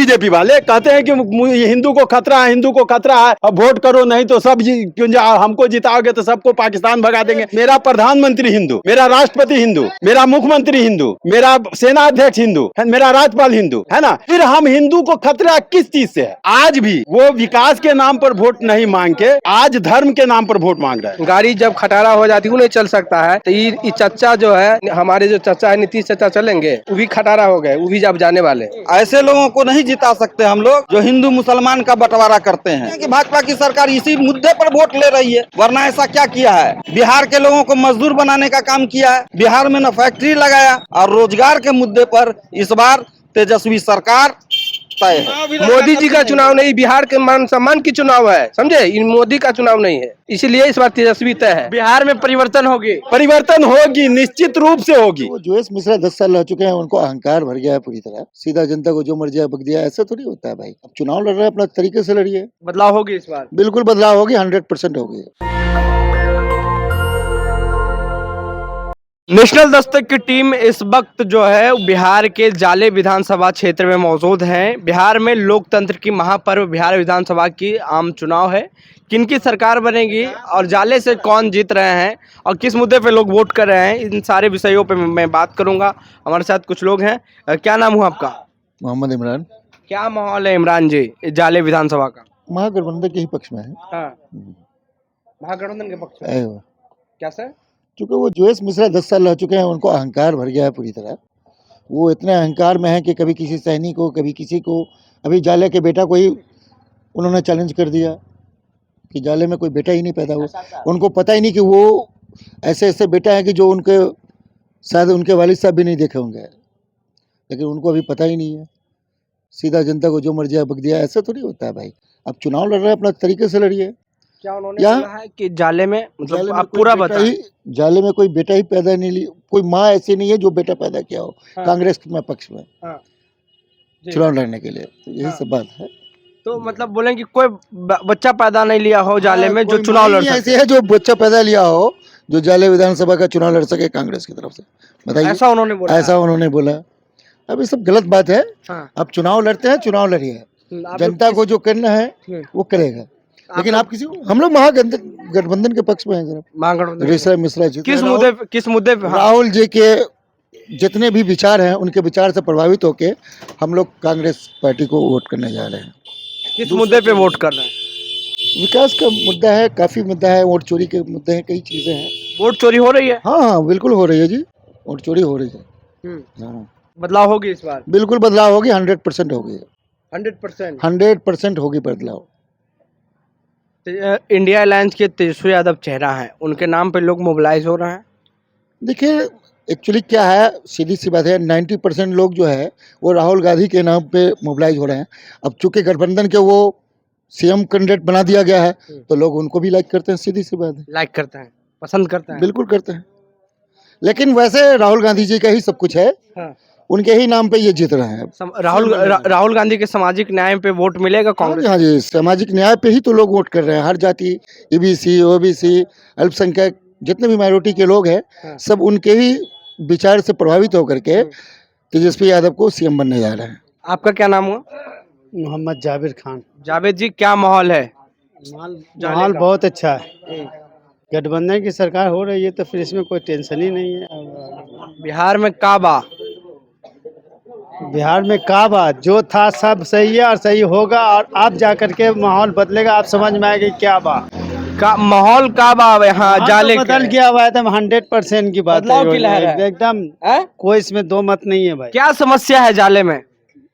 BJP वाले कहते हैं कि हिंदू को खतरा है, हिंदू को खतरा है, अब वोट करो नहीं तो सब क्यों हमको जिताओगे तो सबको पाकिस्तान भगा देंगे। मेरा प्रधानमंत्री हिंदू, मेरा राष्ट्रपति हिंदू, मेरा मुख्यमंत्री हिंदू, मेरा सेना अध्यक्ष हिंदू, मेरा राज्यपाल हिंदू है ना। फिर हम हिंदू को खतरा किस चीज से है? आज भी वो विकास के नाम पर वोट नहीं मांग के आज धर्म के नाम पर वोट मांग रहे हैं। गाड़ी जब खटारा हो जाती है वो नहीं चल सकता है, तो ये चच्चा जो है, हमारे जो चच्चा है नीतीश चच्चा चलेंगे, वो भी खटारा हो गए, वो भी जब जाने वाले। ऐसे लोगों को नहीं जिता सकते हम लोग जो हिंदू मुसलमान का बंटवारा करते हैं। कि भाजपा की सरकार इसी मुद्दे पर वोट ले रही है, वरना ऐसा क्या किया है? बिहार के लोगों को मजदूर बनाने का काम किया है, बिहार में न फैक्ट्री लगाया, और रोजगार के मुद्दे पर इस बार तेजस्वी सरकार तय है। मोदी जी का चुनाव नहीं, बिहार के मान सम्मान की चुनाव है, समझे? इन मोदी का चुनाव नहीं है, इसीलिए इस बार तेजस्वी तय है। बिहार में परिवर्तन होगी, निश्चित रूप से होगी। जोयस मिश्रा 10 साल रह चुके हैं, उनको अहंकार भर गया है पूरी तरह। सीधा जनता को जो मर्जी बक दिया, ऐसा थोड़ी होता है भाई। अब चुनाव लड़ रहे हैं, अपना तरीके से लड़िए। बदलाव होगी इस बार, बिल्कुल बदलाव होगी, 100% होगी। नेशनल दस्तक की टीम इस वक्त जो है बिहार के जाले विधानसभा क्षेत्र में मौजूद है। बिहार में लोकतंत्र की महापर्व बिहार विधानसभा की आम चुनाव है। किनकी सरकार बनेगी और जाले से कौन जीत रहे हैं और किस मुद्दे पे लोग वोट कर रहे हैं, इन सारे विषयों पे मैं बात करूंगा। हमारे साथ कुछ लोग हैं। क्या नाम हुआ आपका? मोहम्मद इमरान। क्या माहौल है इमरान जी जाले विधानसभा का? महागठबंधन के ही पक्ष में है। हाँ, महागठबंधन के पक्ष में। क्या सर? क्योंकि वो जोयस मिश्रा 10 साल रह चुके हैं, उनको अहंकार भर गया है पूरी तरह। वो इतने अहंकार में है कि कभी किसी सैनिक को, कभी किसी को, अभी जाले के बेटा को ही उन्होंने चैलेंज कर दिया कि जाले में कोई बेटा ही नहीं पैदा हुआ। उनको पता ही नहीं कि वो ऐसे ऐसे बेटा है कि जो उनके शायद उनके वालिद साहब भी नहीं देखे होंगे, लेकिन उनको अभी पता ही नहीं है। सीधा जनता को जो मर्जी बक दिया, ऐसा थोड़ी होता है भाई। अब चुनाव लड़ रहे हैं, अपना तरीके से लड़िए। क्या उन्होंने बोला है कि जाले में, मतलब आप पूरा बताइए। जाले में कोई बेटा ही पैदा नहीं लिया, कोई माँ ऐसी नहीं है जो बेटा पैदा किया हो। हाँ। कांग्रेस में पक्ष में चुनाव हाँ। लड़ने के लिए, तो यही सब बात है। तो मतलब बोलें कि कोई बच्चा पैदा नहीं लिया हो जाले में जो चुनाव लड़ सके। ऐसे है जो बच्चा पैदा लिया हो जो जाले विधानसभा का चुनाव लड़ सके कांग्रेस की तरफ से, बताइए। ऐसा उन्होंने बोला? ऐसा उन्होंने बोला। अब ये सब गलत बात है। हाँ। अब चुनाव लड़ते हैं, चुनाव लड़िए, जनता को जो करना है वो करेगा। लेकिन आप किसी, हम लोग महागठबंधन के पक्ष में हैं। महागठबंधन मिश्रा जी किस मुद्दे पे? राहुल जी के जितने भी विचार हैं, उनके विचार से प्रभावित होके हम लोग कांग्रेस पार्टी को वोट करने जा रहे हैं। किस मुद्दे पे वोट कर रहे हैं? विकास का मुद्दा है, काफी मुद्दा है, वोट चोरी के मुद्दे हैं, कई चीजें हैं। वोट चोरी हो रही है? हाँ हाँ बिल्कुल हो रही है जी, वोट चोरी हो रही है। हाँ। बदलाव होगी इस बार? बिल्कुल बदलाव होगी, 100% होगी। 100% होगी बदलाव। इंडिया अलायंस के तेजस्वी यादव चेहरा है, उनके नाम पे लोग मोबिलाइज हो रहे हैं। देखिए एक्चुअली क्या है, सीधी सी बात है, 90% लोग जो है वो राहुल गांधी के नाम पे मोबिलाइज हो रहे हैं। अब चूंकि गठबंधन के वो सीएम कैंडिडेट बना दिया गया है, तो लोग उनको भी लाइक करते हैं, सीधी सी बात है। लाइक करते हैं, पसंद करते हैं। बिल्कुल करते हैं, लेकिन वैसे राहुल गांधी जी का ही सब कुछ है। हाँ। उनके ही नाम पे ये जीत रहे हैं। राहुल गांधी के सामाजिक न्याय पे वोट मिलेगा कांग्रेस? हाँ जी, सामाजिक न्याय पे ही तो लोग वोट कर रहे हैं। हर जाति, ईबीसी, ओबीसी, अल्पसंख्यक, जितने भी माइनॉरिटी के लोग हैं, हाँ। सब उनके ही विचार से प्रभावित होकर के तेजस्वी यादव को सीएम बनने जा रहे हैं। आपका क्या नाम हुआ? मोहम्मद जाबिर खान। जावेद जी, क्या माहौल है? माहौल बहुत अच्छा है। गठबंधन की सरकार हो रही है तो फिर इसमें कोई टेंशन ही नहीं है। बिहार में काबा, बिहार में काबा जो था सब सही है और सही होगा, और अब जाकर के माहौल बदलेगा, आप समझ में आएगा क्या बा माहौल काबा यहाँ जाले तो बदल गया हुआ है। एकदम 100% की बात है, एकदम कोई इसमें दो मत नहीं है भाई। क्या समस्या है जाले में?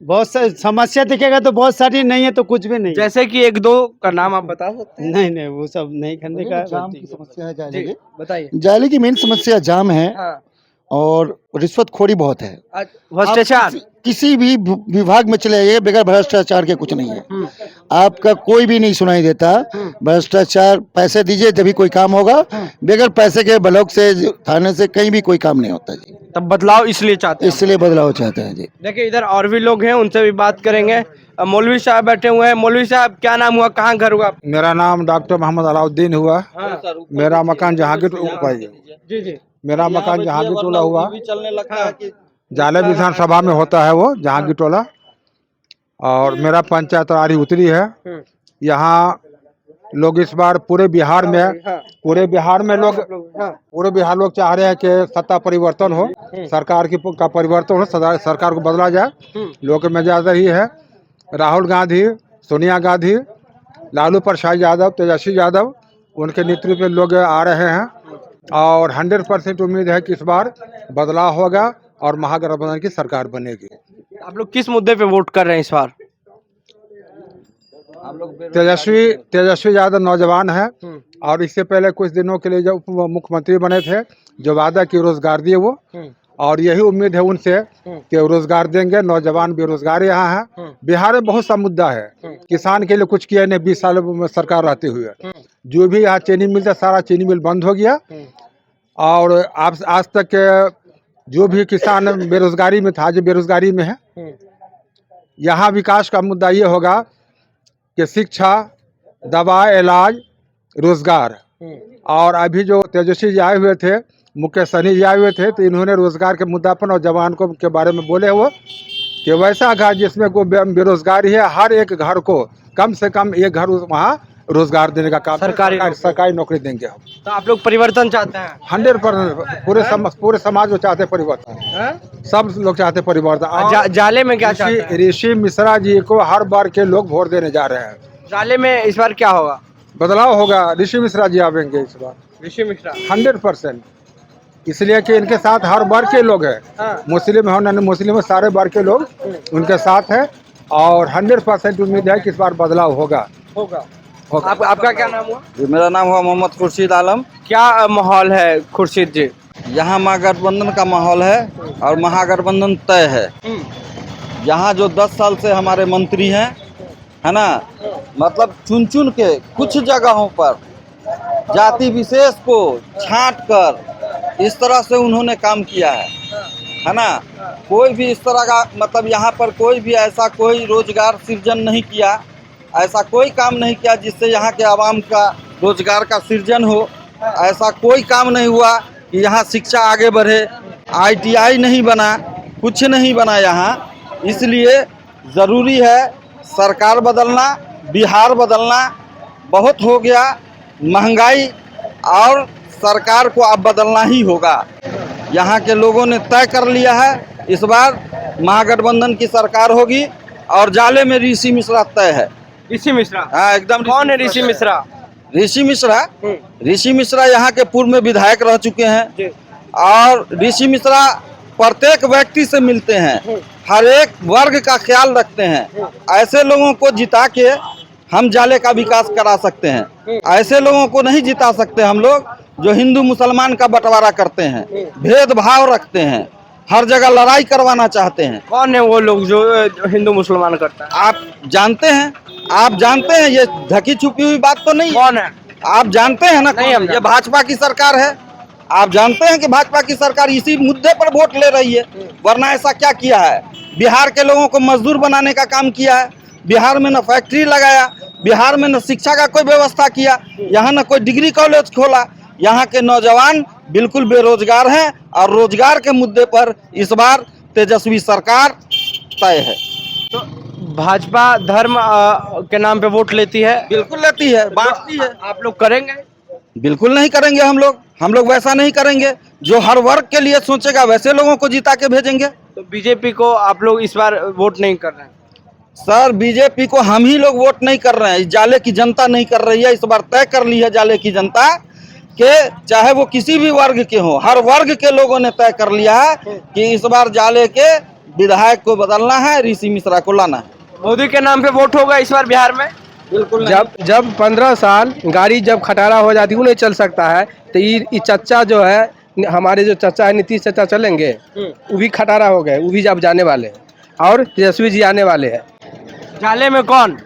बहुत सारी समस्या दिखेगा तो बहुत सारी, नहीं है तो कुछ भी नहीं। जैसे कि एक दो का नाम आप बता सकते हैं? नहीं वो सब नहीं करने का। जाम की समस्या है जाले की, बताइए। जाले की मेन समस्या जाम है। हाँ। और रिश्वतखोरी बहुत है, भ्रष्टाचार। किसी भी विभाग में चले जाइए, बगैर भ्रष्टाचार के कुछ नहीं है। आपका कोई भी नहीं सुनाई देता। भ्रष्टाचार, पैसे दीजिए तभी कोई काम होगा, बगैर पैसे के ब्लॉक से, थाने से, कहीं भी कोई काम नहीं होता जी। तब बदलाव इसलिए चाहते हैं? इसलिए बदलाव चाहते हैं जी। देखिए इधर और भी लोग हैं, उनसे भी बात करेंगे। मौलवी साहब बैठे हुए हैं। मौलवी साहब, क्या नाम हुआ, कहाँ घर हुआ? मेरा नाम डॉक्टर मोहम्मद अलाउद्दीन हुआ। मेरा मकान जहांगीर, जी मेरा मकान जहांगीर टोला हुआ। जाले विधानसभा में होता है वो जहांगीर टोला। और मेरा पंचायत आरी उतरी है। यहाँ लोग इस बार पूरे बिहार में लोग चाह रहे हैं कि सत्ता परिवर्तन हो, सरकार का परिवर्तन हो, सरकार को बदला जाए। लोगों के मिजाज ही है। राहुल गांधी, सोनिया गांधी, लालू प्रसाद यादव, तेजस्वी यादव, उनके नेतृत्व में लोग आ रहे हैं और 100% उम्मीद है कि इस बार बदलाव होगा और महागठबंधन की सरकार बनेगी। आप लोग किस मुद्दे पे वोट कर रहे हैं इस बार? तेजस्वी यादव नौजवान है और इससे पहले कुछ दिनों के लिए जब मुख्यमंत्री बने थे, जो वादा की रोजगार दिए वो, और यही उम्मीद है उनसे कि रोजगार देंगे। नौजवान बेरोजगार यहाँ है। बिहार में बहुत सा मुद्दा है। किसान के लिए कुछ किया नहीं 20 साल में सरकार रहते हुए। जो भी यहाँ चीनी मिल था, सारा चीनी मिल बंद हो गया और आज तक के जो भी किसान बेरोजगारी में था, जो बेरोजगारी में है। यहाँ विकास का मुद्दा ये होगा कि शिक्षा, दवा, इलाज, रोजगार। और अभी जो तेजस्वी जी आए हुए थे, मुकेश सहनी जी आए हुए थे, तो इन्होंने रोजगार के मुद्दा पर नौजवान को के बारे में बोले वो कि वैसा घर जिसमें कोई बेरोजगारी है, हर एक घर को कम से कम एक घर वहाँ रोजगार देने का काम सरकारी नौकरी देंगे हम। तो आप लोग परिवर्तन चाहते हैं? 100% पूरे समाज में चाहते परिवर्तन। सब लोग चाहते परिवर्तन। जाले में क्या चाहते हैं? ऋषि मिश्रा जी को हर बार के लोग वोट देने जा रहे हैं। जाले में इस बार क्या होगा? बदलाव होगा। ऋषि मिश्रा जी आवेंगे इस बार। ऋषि मिश्रा 100%, इसलिए कि इनके साथ हर वर्ग के लोग हैं। मुस्लिम हो न मुस्लिम, सारे वर्ग के लोग उनके साथ हैं और 100% उम्मीद है कि इस बार बदलाव होगा। आपका क्या नाम हुआ? मेरा नाम हुआ मोहम्मद खुर्शीद आलम। क्या माहौल है खुर्शीद जी? यहाँ महागठबंधन का माहौल है और महागठबंधन तय है। यहाँ जो 10 साल से हमारे मंत्री हैं, है ना, मतलब चुन चुन के कुछ जगहों पर जाति विशेष को छांट कर इस तरह से उन्होंने काम किया है ना। कोई भी इस तरह का मतलब यहाँ पर कोई भी ऐसा कोई रोजगार सृजन नहीं किया, ऐसा कोई काम नहीं किया जिससे यहाँ के आवाम का रोजगार का सृजन हो। ऐसा कोई काम नहीं हुआ कि यहाँ शिक्षा आगे बढ़े। ITI नहीं बना, कुछ नहीं बना यहाँ। इसलिए ज़रूरी है सरकार बदलना, बिहार बदलना। बहुत हो गया महंगाई और सरकार को अब बदलना ही होगा। यहाँ के लोगों ने तय कर लिया है इस बार महागठबंधन की सरकार होगी और जाले में ऋषि मिश्रा तय है। ऋषि मिश्रा? हाँ, एकदम। कौन है ऋषि मिश्रा? ऋषि मिश्रा यहाँ के पूर्व में विधायक रह चुके हैं और ऋषि मिश्रा प्रत्येक व्यक्ति से मिलते हैं, हर एक वर्ग का ख्याल रखते हैं। ऐसे लोगों को जिता के हम जाले का विकास करा सकते हैं। ऐसे लोगों को नहीं जिता सकते हम लोग जो हिंदू मुसलमान का बंटवारा करते हैं, भेदभाव रखते हैं, हर जगह लड़ाई करवाना चाहते हैं। कौन है वो लोग जो हिंदू मुसलमान करता है? आप जानते हैं, ये ढकी छुपी हुई बात तो नहीं। कौन है? आप जानते हैं ना? नहीं, हम ये भाजपा की सरकार है। आप जानते हैं कि भाजपा की सरकार इसी मुद्दे पर वोट ले रही है, वरना ऐसा क्या किया है? बिहार के लोगों को मजदूर बनाने का काम किया है। बिहार में न फैक्ट्री लगाया, बिहार में न शिक्षा का कोई व्यवस्था किया, यहाँ न कोई डिग्री कॉलेज खोला। यहाँ के नौजवान बिल्कुल बेरोजगार हैं और रोजगार के मुद्दे पर इस बार तेजस्वी सरकार तय है। तो भाजपा धर्म के नाम पे वोट लेती है? बिल्कुल लेती है, बांटती है। आप लोग करेंगे? बिल्कुल नहीं करेंगे हम लोग वैसा नहीं करेंगे। जो हर वर्ग के लिए सोचेगा वैसे लोगों को जिता के भेजेंगे। तो बीजेपी को आप लोग इस बार वोट नहीं कर रहे हैं? सर, बीजेपी को हम ही लोग वोट नहीं कर रहे हैं, जाले की जनता नहीं कर रही है। इस बार तय कर ली है जाले की जनता के, चाहे वो किसी भी वर्ग के हो, हर वर्ग के लोगों ने तय कर लिया है कि इस बार जाले के विधायक को बदलना है, ऋषि मिश्रा को लाना है। मोदी के नाम पे वोट होगा इस बार बिहार में? बिल्कुल। जब 15 साल गाड़ी जब खटारा हो जाती वो नहीं चल सकता है, तो ये चच्चा जो है, हमारे जो चच्चा है नीतीश चच्चा चलेंगे, वो भी खटारा हो गए, वो भी जब जाने वाले हैं और तेजस्वी जी आने वाले हैं। जाले में कौन?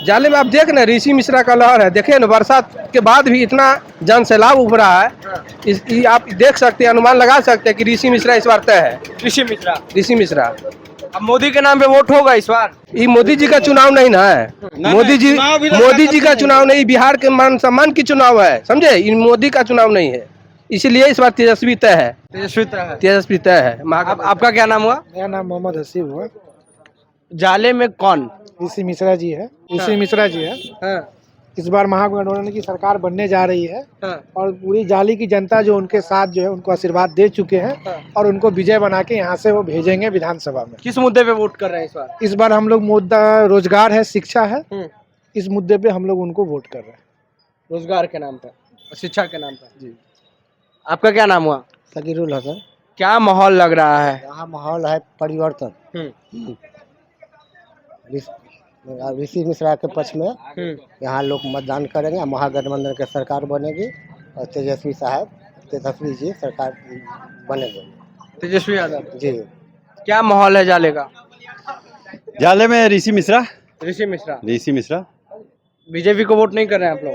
जाले में आप देख ना, ऋषि मिश्रा का लहर है। देखिए ना, बरसात के बाद भी इतना जन सैलाब उभरा है। आप देख सकते हैं, अनुमान लगा सकते हैं कि ऋषि मिश्रा इस बार तय है। ऋषि मिश्रा। अब मोदी के नाम पे वोट होगा इस बार? ये मोदी जी का चुनाव नहीं ना है। मोदी जी का चुनाव नहीं, बिहार के मान सम्मान की चुनाव है, समझे? ये मोदी का चुनाव नहीं है, इसीलिए इस बार तेजस्वी तय है। तेजस्वी तय है। आपका क्या नाम हुआ? मेरा नाम मोहम्मद हसीब हुआ। जाले में कौन? ऋषि मिश्रा जी है, ऋषि मिश्रा जी है। हाँ, इस बार महागठबंधन की सरकार बनने जा रही है हाँ, और पूरी जाली की जनता जो उनके साथ जो है उनको आशीर्वाद दे चुके हैं और उनको विजय बना के यहाँ से वो भेजेंगे विधानसभा में। किस मुद्दे पे वोट कर रहे हैं इस बार? इस बार हम लोग मुद्दा रोजगार है, शिक्षा है, हम्म, इस मुद्दे पे हम लोग उनको वोट कर रहे हैं। रोजगार के नाम पर और शिक्षा के नाम पर। जी, आपका क्या नाम हुआ? सगीरुल हसन। क्या माहौल लग रहा है? यहाँ माहौल है परिवर्तन। हम्म, ऋषि मिश्रा के पक्ष में यहाँ लोग मतदान करेंगे, महागठबंधन की सरकार बनेगी और तेजस्वी जी सरकार बनेगी। तेजस्वी यादव जी, क्या माहौल है जाले का? जाले में ऋषि मिश्रा। ऋषि मिश्रा बीजेपी को वोट नहीं कर रहे हैं आप लोग?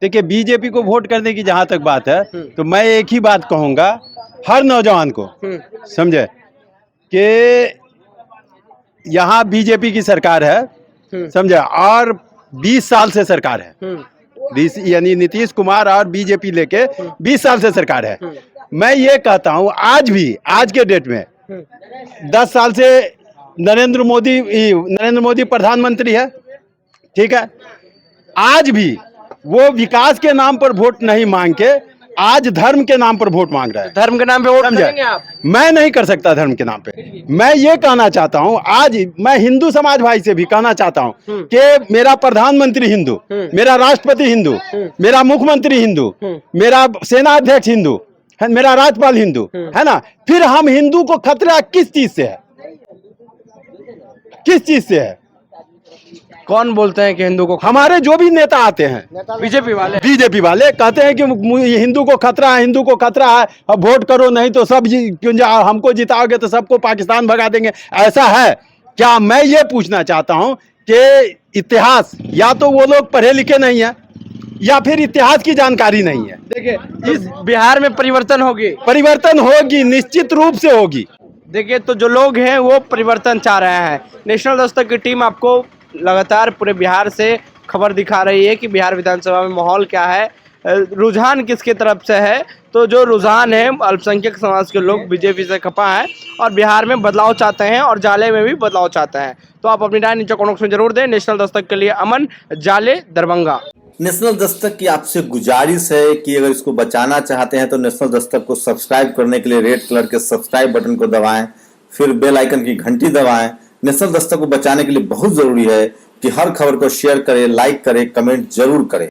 देखिए, बीजेपी को वोट करने की जहां तक बात है तो मैं एक ही बात कहूंगा हर नौजवान को, समझे, कि यहाँ बीजेपी की सरकार है, समझे, और 20 साल से सरकार है, यानी नीतीश कुमार और बीजेपी लेके 20 साल से सरकार है। मैं ये कहता हूँ आज भी, आज के डेट में 10 साल से नरेंद्र मोदी प्रधानमंत्री है, ठीक है। आज भी वो विकास के नाम पर वोट नहीं मांग के आज धर्म के नाम पर वोट मांग रहा है। धर्म के नाम पे वोट करेंगे आप? मैं नहीं कर सकता धर्म के नाम पे। मैं ये कहना चाहता हूँ, आज मैं हिंदू समाज भाई से भी कहना चाहता हूँ कि मेरा प्रधानमंत्री हिंदू, मेरा राष्ट्रपति हिंदू, मेरा मुख्यमंत्री हिंदू, मेरा सेना अध्यक्ष हिंदू, मेरा राज्यपाल हिंदू है ना, फिर हम हिंदू को खतरा किस चीज से है? किस चीज से है? कौन बोलते हैं कि हिंदू को? हमारे जो भी नेता आते हैं, बीजेपी वाले कहते हैं कि हिंदू को खतरा है, हिंदू को खतरा है, अब वोट करो नहीं तो सब हमको जिताओगे तो सबको पाकिस्तान भगा देंगे। ऐसा है क्या? मैं ये पूछना चाहता हूं कि इतिहास, या तो वो लोग पढ़े लिखे नहीं है या फिर इतिहास की जानकारी नहीं है। देखिए, इस बिहार में परिवर्तन होगी, निश्चित रूप से होगी। देखिए, तो जो लोग हैं वो परिवर्तन चाह रहे हैं। नेशनल दस्तक की टीम आपको लगातार पूरे बिहार से खबर दिखा रही है कि बिहार विधानसभा में माहौल क्या है, रुझान किसके तरफ से है। तो जो रुझान है, अल्पसंख्यक समाज के लोग बीजेपी से खपा है और बिहार में बदलाव चाहते हैं और जाले में भी बदलाव चाहते हैं। तो आप अपनी राय नीचे कमेंट में जरूर दें। नेशनल दस्तक के लिए अमन, जाले, दरभंगा। नेशनल दस्तक की आपसे गुजारिश है कि अगर इसको बचाना चाहते हैं तो नेशनल दस्तक को सब्सक्राइब करने के लिए रेड कलर के सब्सक्राइब बटन को दबाएं, फिर बेल आइकन की घंटी दबाएं। नेशनल दस्तक को बचाने के लिए बहुत जरूरी है कि हर खबर को शेयर करें, लाइक करें, कमेंट जरूर करें।